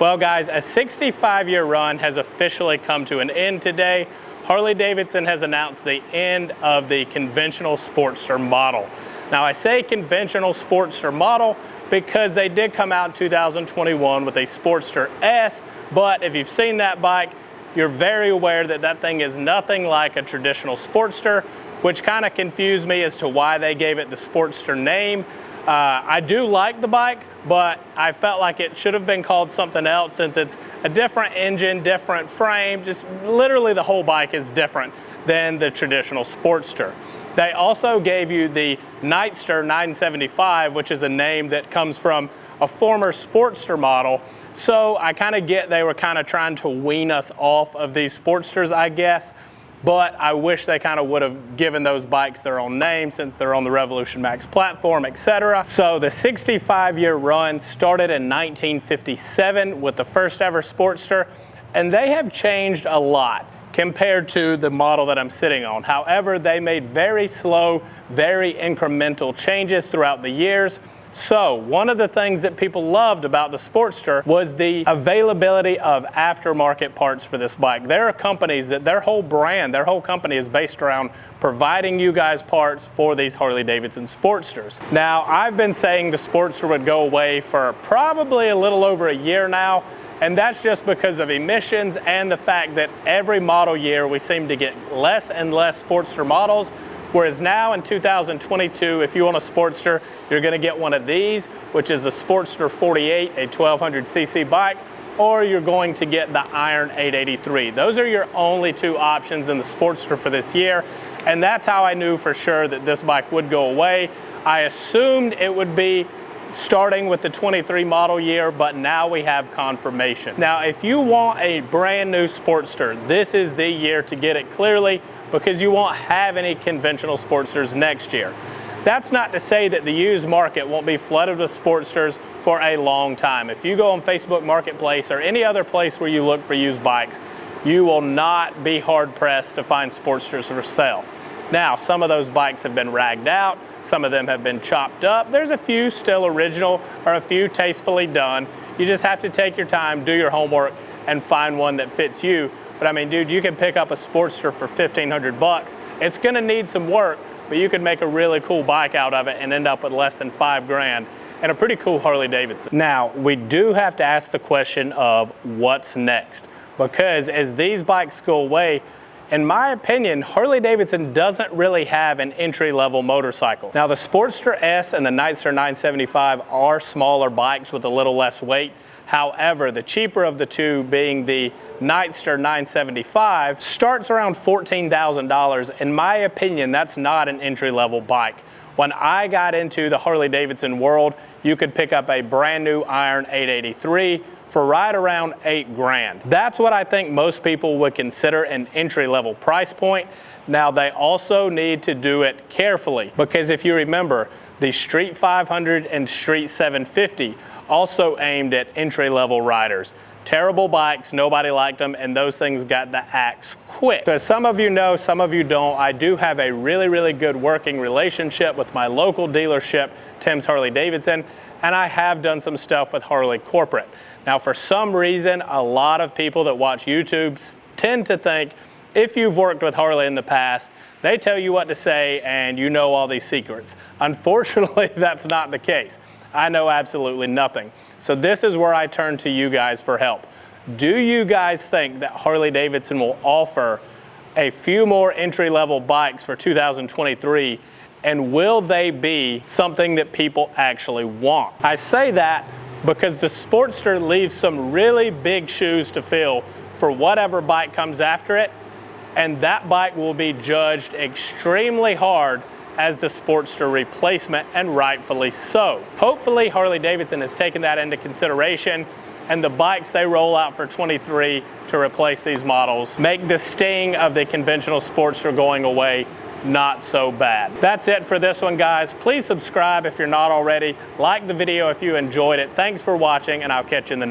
Well guys, a 65-year run has officially come to an end today. Harley Davidson has announced the end of the conventional Sportster model. Now I say conventional Sportster model because they did come out in 2021 with a Sportster S, but if you've seen that bike, you're very aware that that thing is nothing like a traditional Sportster, which kind of confused me as to why they gave it the Sportster name. I do like the bike, but I felt like it should have been called something else since it's a different engine, different frame, just literally the whole bike is different than the traditional Sportster. They also gave you the Nightster 975, which is a name that comes from a former Sportster model. So I kind of get they were kind of trying to wean us off of these Sportsters, I guess. But I wish they kind of would have given those bikes their own name since they're on the Revolution Max platform, etc. So the 65-year run started in 1957 with the first ever Sportster, and they have changed a lot compared to the model that I'm sitting on. However, they made very slow, very incremental changes throughout the years. So one of the things that people loved about the Sportster was the availability of aftermarket parts for this bike. There are companies that their whole brand, their whole company is based around providing you guys parts for these Harley Davidson Sportsters. Now, I've been saying the Sportster would go away for probably a little over a year now, and that's just because of emissions and the fact that every model year we seem to get less and less Sportster models. Whereas now in 2022, if you want a Sportster, you're gonna get one of these, which is the Sportster 48, a 1200cc bike, or you're going to get the Iron 883. Those are your only two options in the Sportster for this year, and that's how I knew for sure that this bike would go away. I assumed it would be starting with the 23 model year, but now we have confirmation. Now, if you want a brand new Sportster, this is the year to get it clearly, because you won't have any conventional Sportsters next year. That's not to say that the used market won't be flooded with Sportsters for a long time. If you go on Facebook Marketplace or any other place where you look for used bikes, you will not be hard pressed to find Sportsters for sale. Now, some of those bikes have been ragged out, some of them have been chopped up. There's a few still original or a few tastefully done. You just have to take your time, do your homework, and find one that fits you. But I mean, dude, you can pick up a Sportster for 1,500 bucks. It's gonna need some work, but you can make a really cool bike out of it and end up with less than 5 grand and a pretty cool Harley Davidson. Now, we do have to ask the question of what's next, because as these bikes go away, in my opinion, Harley Davidson doesn't really have an entry-level motorcycle. Now, the Sportster S and the Nightster 975 are smaller bikes with a little less weight. However, the cheaper of the two, being the Nightster 975, starts around $14,000. In my opinion, that's not an entry-level bike. When I got into the Harley Davidson world, you could pick up a brand new Iron 883 for right around 8 grand. That's what I think most people would consider an entry-level price point. Now, they also need to do it carefully, because if you remember, the Street 500 and Street 750 also aimed at entry-level riders. Terrible bikes, nobody liked them, and those things got the axe quick. So as some of you know, some of you don't, I do have a really, really good working relationship with my local dealership, Timms Harley Davidson, and I have done some stuff with Harley Corporate. Now, for some reason, a lot of people that watch YouTube tend to think if you've worked with Harley in the past, they tell you what to say and you know all these secrets. Unfortunately, that's not the case. I know absolutely nothing. So this is where I turn to you guys for help. Do you guys think that Harley Davidson will offer a few more entry-level bikes for 2023, and will they be something that people actually want? I say that because the Sportster leaves some really big shoes to fill for whatever bike comes after it, and that bike will be judged extremely hard as the Sportster replacement, and rightfully so. Hopefully Harley Davidson has taken that into consideration, and the bikes they roll out for 23 to replace these models make the sting of the conventional Sportster going away not so bad. That's it for this one, guys. Please subscribe if you're not already. Like the video if you enjoyed it. Thanks for watching, and I'll catch you in the next one.